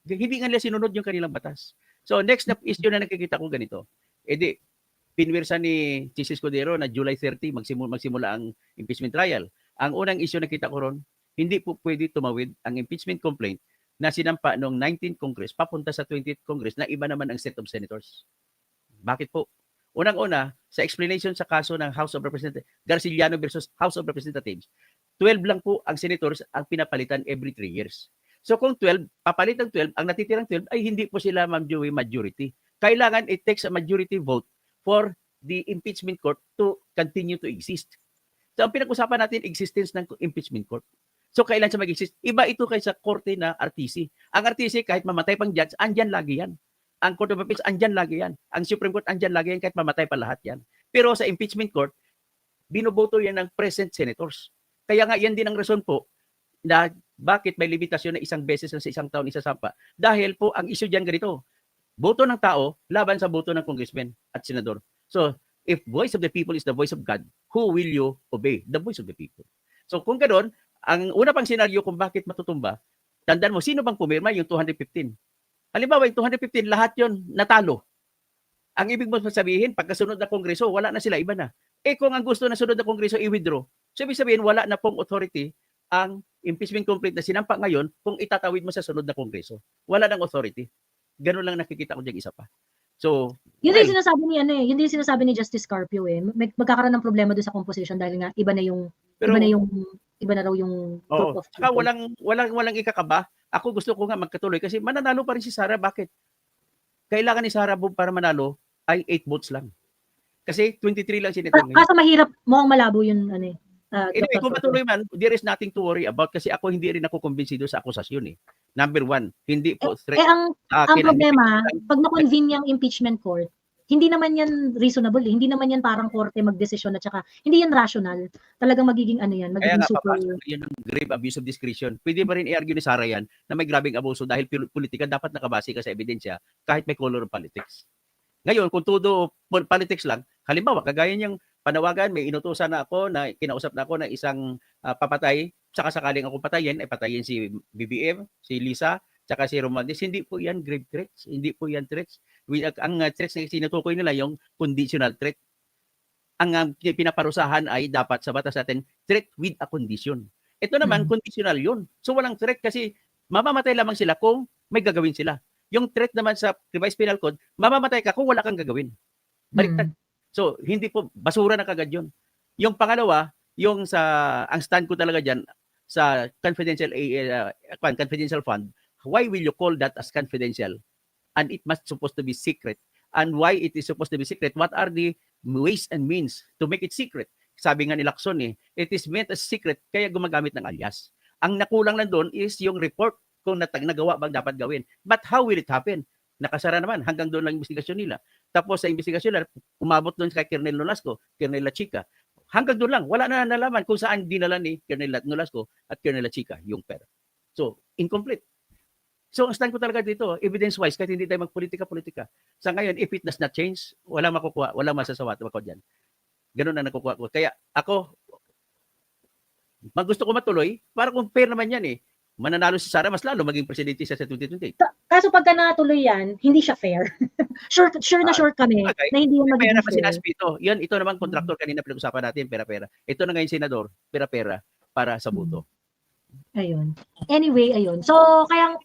Hindi nga nila sinunod yung kanilang batas. So, next na issue na nakikita ko ganito. Di, pinwirsa ni Chis Escudero na July 30 magsimula ang impeachment trial. Ang unang issue na kita ko ron, hindi po pwede tumawid ang impeachment complaint na sinampa noong 19th Congress papunta sa 20th Congress na iba naman ang set of senators. Bakit po? Unang-una, sa explanation sa kaso ng House of Representatives, Garciliano versus House of Representatives, 12 lang po ang senators ang pinapalitan every 3 years. So kung 12, papalit ang 12, ang natitirang 12 ay hindi po sila, Ma'am Joey, majority. Kailangan it takes a majority vote for the impeachment court to continue to exist. So ang pinag-usapan natin, existence ng impeachment court. So kailan siya mag-exist? Iba ito kaysa korte na RTC. Ang RTC, kahit mamatay pang judge, andyan lagi yan. Ang Court of Appeals, andyan lagi yan. Ang Supreme Court, andyan lagi yan kahit mamatay pa lahat yan. Pero sa impeachment court, binoboto yan ng present senators. Kaya nga yan din ang rason po na bakit may limitasyon na isang beses sa isang taon isasampa. Dahil po ang issue dyan ganito, boto ng tao laban sa boto ng congressman at senador. So, if voice of the people is the voice of God, who will you obey? The voice of the people. So kung ganoon, ang una pang senaryo kung bakit matutumba, tandaan mo, sino bang pumirma yung 215? Halimbawa, yung 215, lahat yon natalo. Ang ibig mo sabihin, pagkasunod na kongreso, wala na sila, iba na. Kung ang gusto na sunod na kongreso, i-withdraw. So, ibig sabihin, wala na pong authority ang impeachment complaint na sinampa ngayon kung itatawid mo sa sunod na kongreso. Wala nang authority. Ganun lang nakikita ko diyang isa pa. So, yun din sinasabi ni yun din sinasabi ni Justice Carpio magkakaroon ng problema doon sa composition dahil nga iba na raw yung group of saka walang ikakaba. Ako gusto ko nga magkatuloy kasi mananalo pa rin si Sara. Bakit? Kailangan ni Sara para manalo ay 8 votes lang. Kasi 23 lang senator. Kaso mahirap, mukhang malabo yun anyway, kung matuloy man, there is nothing to worry about kasi ako hindi rin ako kumbinsido sa akusasyon . Number 1, hindi po threat. Ang problema, pag na-convene yung impeachment court, hindi naman yan reasonable. Hindi naman yan parang korte magdesisyon at saka hindi yan rational. Talagang magiging magiging kaya nga, super. Yun ang grave abuse of discretion. Pwede ba rin i-argue ni Sara yan na may grabing abuso dahil politika dapat nakabase ka sa ebidensya kahit may color of politics. Ngayon, kung todo politics lang, halimbawa, kagaya niyang panawagan, may inutusan na ako na kinausap na ako ng isang papatay, saka sakaling ako patayin, ay patayin si BBM, si Lisa, saka si Romandes. Hindi po yan grave threats. Hindi po yan threats. Ang threats na sinutukoy nila yung conditional threat. Ang pinaparusahan ay dapat sa batas natin, threat with a condition. Ito naman, conditional yun. So walang threat kasi mamamatay lamang sila kung may gagawin sila. Yung threat naman sa Revised Penal Code, mamamatay ka kung wala kang gagawin. Baliktad. So, hindi po, basura na kagad yun. Yung pangalawa, ang stand ko talaga dyan sa confidential fund, why will you call that as confidential? And it must supposed to be secret. And why it is supposed to be secret? What are the ways and means to make it secret? Sabi nga ni Lacson it is meant as secret, kaya gumagamit ng alias. Ang nakulang lang doon is yung report kung nagawa bang dapat gawin. But how will it happen? Nakasara naman, hanggang doon lang investigasyon nila. Tapos sa investigasyon nila, umabot doon kay Colonel Nolasco, Colonel Lachica. Hanggang doon lang, wala na nalaman kung saan dinala ni Colonel Nolasco at Colonel Lachica yung pera. So, incomplete. So, ang stand ko talaga dito, evidence-wise, kahit hindi tayo magpolitika-politika. Sa ngayon, if it does not change, wala makukuha, wala masasawa ako dyan. Ganun na nakukuha ko. Kaya ako, gusto ko matuloy, para kung fair naman yan mananalo si Sara, mas lalo maging presidente siya sa 2028. Kaso pagka natuloy yan, hindi siya fair. sure kami na hindi yan magiging fair. Ito naman kontraktor, kanina pinag-usapan natin, pera-pera. Ito na ngayon senador, pera-pera para sa boto. Ayun. Anyway, ayun. So, kaya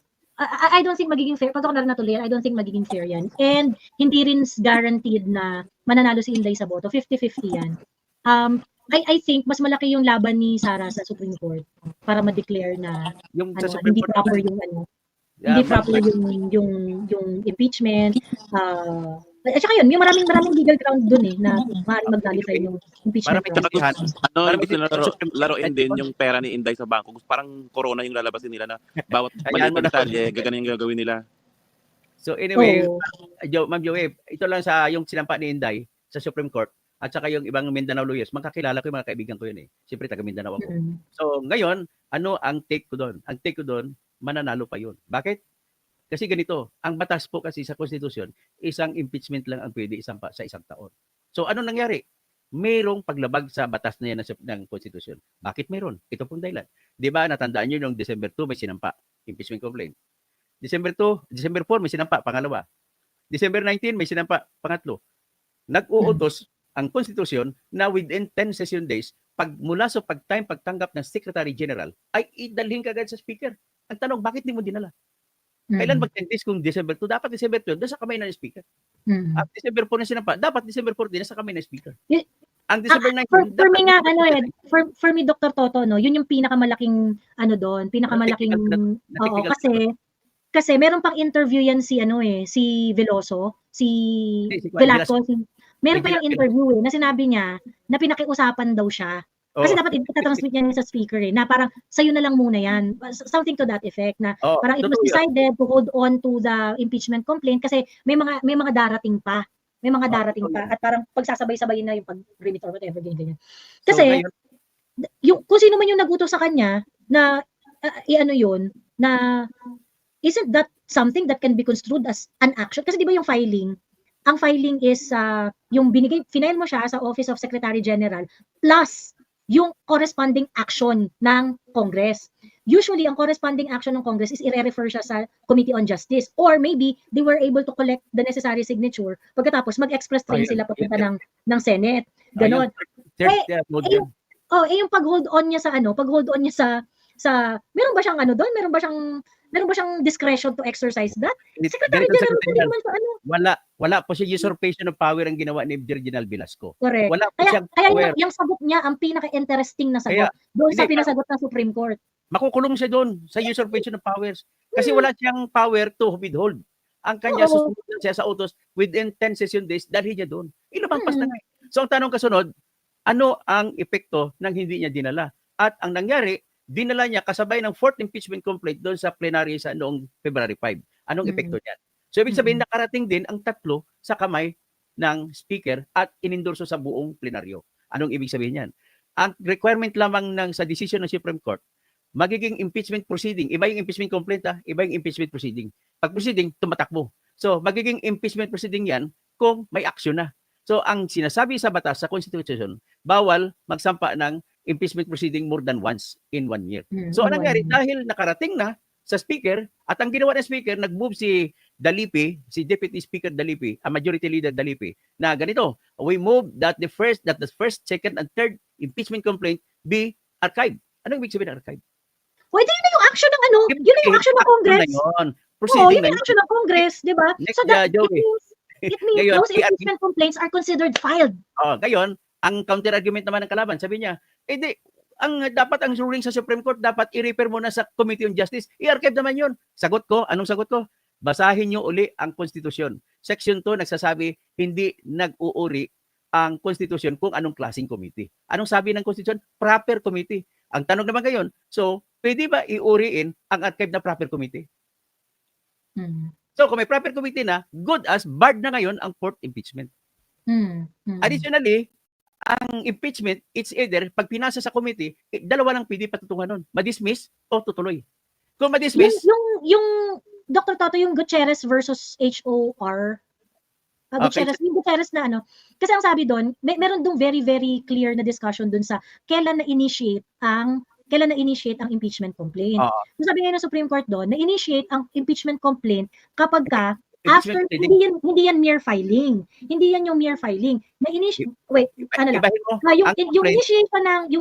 I don't think magiging fair. Pag ako natuloy yan, I don't think magiging fair yan. And hindi rin guaranteed na mananalo si Inday sa boto. 50-50 yan. I think mas malaki yung laban ni Sara sa Supreme Court para ma-declare na hindi proper yung hindi proper yung impeachment. At saka yun, may maraming legal ground dun na maaaring mag-nullify yung impeachment. Laruin din yung pera ni Inday sa bangko. Parang corona yung lalabasin nila na bawat maliit na detalye, gaganin yung gagawin nila. So anyway, Ma'am Joey, ito lang sa yung sinampa ni Inday sa Supreme Court. At saka yung ibang Mindanao lawyers, magkakilala ko yung mga kaibigan ko yun Siyempre, taga Mindanao ako. So, ngayon, ano ang take ko doon? Ang take ko doon, mananalo pa yun. Bakit? Kasi ganito, ang batas po kasi sa konstitusyon, isang impeachment lang ang pwede isampa sa isang taon. So, ano nangyari? mayroong paglabag sa batas na yan ng konstitusyon. Bakit mayroon? Ito pong dahilan. Di ba, natandaan nyo yung December 2 may sinampa, impeachment complaint. December 4 may sinampa, pangalawa. December 19 may sinampa, pangatlo. Nag-uutos ang konstitusyon na within 10 session days, mula sa pagtanggap ng Secretary General, ay idalhin kagad sa Speaker. Ang tanong, bakit di mo dinala? Kailan mag-10 days kung December 2? Dapat December 2, doon sa kamay ng Speaker. At December 4 na sinampa, dapat December 4 din sa kamay ng Speaker. Ang December 19, for me nga, for me, Dr. Toto, no, yun yung pinakamalaking, oo, kasi meron pang interview yan si Veloso, si Velasco, meron pa yung interview na sinabi niya na pinakiusapan daw siya. Kasi dapat itatransmit niya sa speaker na parang sa'yo na lang muna yan. Something to that effect na parang it was decided to hold on to the impeachment complaint kasi may mga darating pa. May mga darating pa at parang pagsasabay-sabay na yung pag-remit or whatever, ganyan. Kasi yung kung sino man yung nagutos sa kanya na isn't that something that can be construed as an action? Kasi di ba yung filing, ang filing is yung final mo siya sa Office of Secretary General plus yung corresponding action ng Congress. Usually, ang corresponding action ng Congress is i-refer siya sa Committee on Justice or maybe they were able to collect the necessary signature pagkatapos mag-express train sila papunta ng Senate. Ganon. Yung pag-hold on niya sa meron ba siyang doon? Meron ba siyang discretion to exercise that? Secretary General hindi naman sa Wala po siya usurpation of power ang ginawa ni Virginal Velasco. Correct. Wala po Kaya siyang power. yung sagot niya ang pinaka-interesting na sagot doon sa pinasagot ng Supreme Court. Makukulong siya doon sa usurpation of powers. Kasi wala siyang power to withhold. Ang kanya susunod siya sa utos within 10 session days, dahil niya doon. Ilumampas na nga. So ang tanong kasunod, ano ang epekto ng hindi niya dinala? At ang nangyari, dinala niya kasabay ng 4th impeachment complaint doon sa plenary sa noong February 5. Anong epekto niyan? So ibig sabihin nakarating din ang tatlo sa kamay ng speaker at inendorso sa buong plenaryo. Anong ibig sabihin niyan? Ang requirement lamang sa decision ng Supreme Court, magiging impeachment proceeding. Iba yung impeachment complaint, iba yung impeachment proceeding. Pag proceeding, tumatakbo. So magiging impeachment proceeding yan kung may action na. So ang sinasabi sa batas, sa Constitution, bawal magsampa ng impeachment proceeding more than once in 1 year. So anong nangyari? Dahil nakarating na sa speaker at ang ginawa ng speaker, nag-move si Dalipi, si Deputy Speaker Dalipi, ang Majority Leader Dalipi, na ganito, we move that the first, second, and third impeachment complaint be archived. Anong ibig sabihin ng archive? Pwede yun na yung action ng yun na yung action ng Congress. Proceeding yun na yung action ng Congress, di ba? So that it means Ngayon, those impeachment complaints are considered filed. Ngayon, ang counter-argument naman ng kalaban, sabi niya, dapat ang ruling sa Supreme Court, dapat i-refer mo na sa Committee on Justice. I-archive naman yun. Sagot ko, anong sagot ko? Basahin niyo uli ang konstitusyon. Section 2 nagsasabi, hindi nag-uuri ang konstitusyon kung anong klaseng committee. Anong sabi ng konstitusyon? Proper committee. Ang tanong naman ngayon, so, pwede ba iuriin ang archive na proper committee? So, kung may proper committee na, good as barred na ngayon ang 4th impeachment. Additionally, ang impeachment, it's either, pag pinasa sa committee, dalawa lang pwede patutungan nun. Madismiss o tutuloy. Kung madismiss... Yung Dr. Toto, yung Gutierrez versus HOR, yung Gutierrez na kasi ang sabi doon, meron dong very, very clear na discussion doon sa kailan na-initiate ang impeachment complaint. So sabi ngayon ng Supreme Court doon, na-initiate ang impeachment complaint kapag after, hindi yan mere filing. Hindi yan yung mere filing. Yung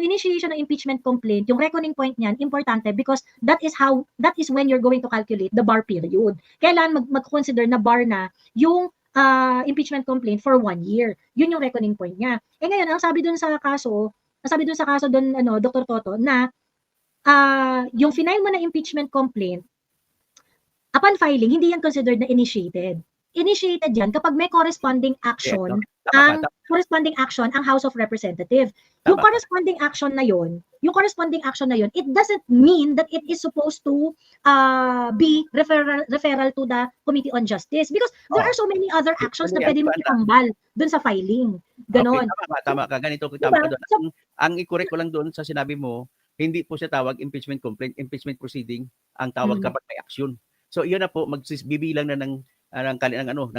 initiation ng impeachment complaint, yung reckoning point niyan, importante because that is when you're going to calculate the bar period. Kailan mag-consider na bar na yung impeachment complaint for 1 year. Yun yung reckoning point niya. Ngayon, ang sabi dun sa kaso doon, Dr. Toto, na yung final mo na impeachment complaint, upon filing, hindi yan considered na initiated. Initiated yan kapag may corresponding action ang House of Representatives. Yung corresponding action na yon, it doesn't mean that it is supposed to be referral to the Committee on Justice because there are so many other actions na pwede mo itambal dun sa filing. Ganon. Okay, tama ka. Ganito diba? tama ka doon. Ang i-correct ko lang doon sa sinabi mo, hindi po siya tawag impeachment complaint, impeachment proceeding ang tawag kapag may action. So iyon na po, magbibilang na ng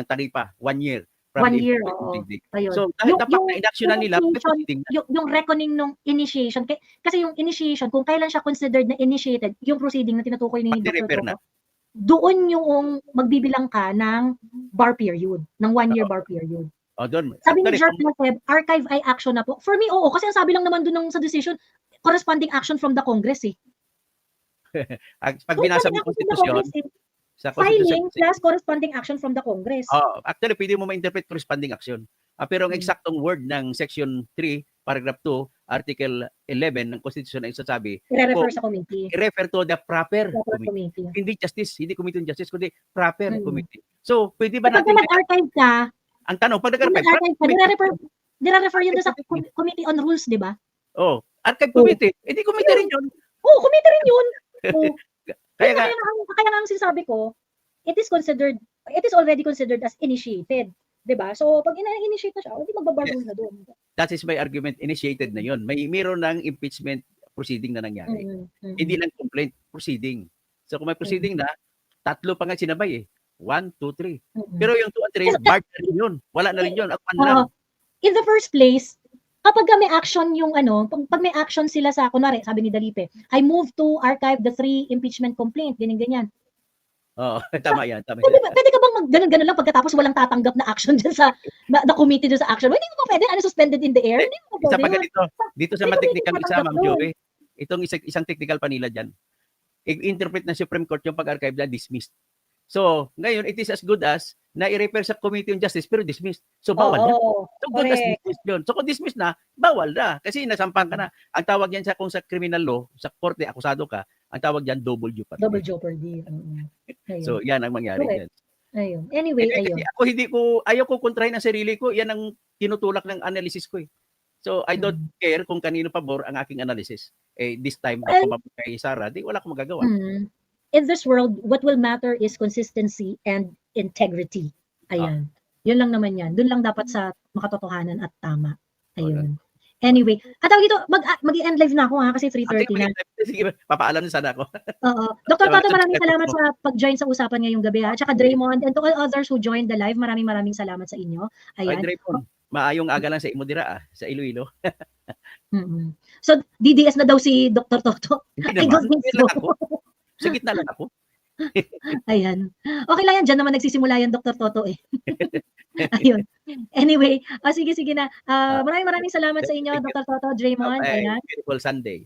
taripa, 1 year. 1 the year, implementing oo. date. Ayun. So, dahil dapat na-inaction na nila, may initiation, proceeding na. yung reckoning nung initiation, kasi yung initiation, kung kailan siya considered na initiated, yung proceeding na tinutukoy ni Dr. Pag-repair na. Toto, doon yung magbibilang ka ng bar period, ng 1 year bar period. O, doon. Sabi ni Actually, Jerk Naseb, archive ay action na po. For me, oo, kasi ang sabi lang naman doon sa decision, corresponding action from the Congress eh. pag binasa mo Corresponding action from the konstitusyon, Congress eh. sa Filing konstitusyon, plus corresponding action from the Congress. actually, pwede mo ma-interpret corresponding action. Pero ang eksaktong word ng Section 3, Paragraph 2, Article 11 ng Constitution ay sasabi, I-refer sa committee. i-refer to the proper Proper committee. committee. Hindi justice, hindi committee on justice, kundi proper committee. So, pwede ba Kapag natin, nag-archive ka, ang tanong, pag kung nag-archive, nag-archive ka, nire-refer yun doon sa Committee on Rules, di ba? archive committee, hindi committee rin yun. Oo, committee rin yun. Oo. Kaya Kaya nga ang sinasabi ko, it is already considered as initiated. 'Di ba? So pag ina-initiate na siya, hindi magbabargo na doon. that is my argument, initiated na yun. Meron ng impeachment proceeding na nangyari. Hindi lang complaint, proceeding. So kung may proceeding na, tatlo pa nga sinabay eh. 1, 2, 3. Pero yung 2 and 3, barred na rin yun. Wala na rin yun. In the first place, kapag may action yung pag may action sila sa, kunwari, sabi ni Dalipe, I move to archive the 3 impeachment complaint, ganyan-ganyan. Tama yan. Pwede ka bang ganun-ganun lang pagkatapos walang tatanggap na action dyan sa, na committee dyan sa action? Hindi mo pa pwede, suspended in the air? Hindi mo Isa pa pa pwede. dito sa technical isa, Ma'am Joey, itong isang technical pa nila dyan, i-interpret ng Supreme Court yung pag-archive na dismissed. So, ngayon, it is as good as na i-refer sa Committee on Justice pero dismissed. So, bawal na. So, good as dismissed yun. So, kung dismissed na, bawal na. Kasi nasampang ka na. Ang tawag yan kung sa criminal law, sa korte, akusado ka, ang tawag yan, double jeopardy. Double jeopardy. So, yan ang mangyari dyan. Ayun. Anyway, ayun. Kasi ayaw ko kontrahin ang sarili ko. Yan ang tinutulak ng analysis ko eh. So, I don't care kung kanino pabor ang aking analysis. This time, ako kay Sara, di wala akong magagawa. In this world, what will matter is consistency and integrity. Ayan. Yun lang naman yan. Doon lang dapat sa makatotohanan at tama. Ayun. Anyway, dito, mag-i-end live na ako kasi 3:30 na. Sige, papaalam na sana ako. Oo. Dr. Toto, maraming salamat sa pag-join sa usapan ngayong gabi. At saka Draymond and to all others who joined the live, maraming salamat sa inyo. Ayan. Draymond, maayong aga lang sa Imodira sa Iloilo. So, DDS na daw si Dr. Toto. Hindi naman. Sa gitna lang ako. Ayan. Okay lang yan. Diyan naman nagsisimula yan, Dr. Toto eh. Ayun. Anyway, sige na. Maraming salamat sa inyo, Dr. Toto, Draymond. Ayan. Beautiful Sunday.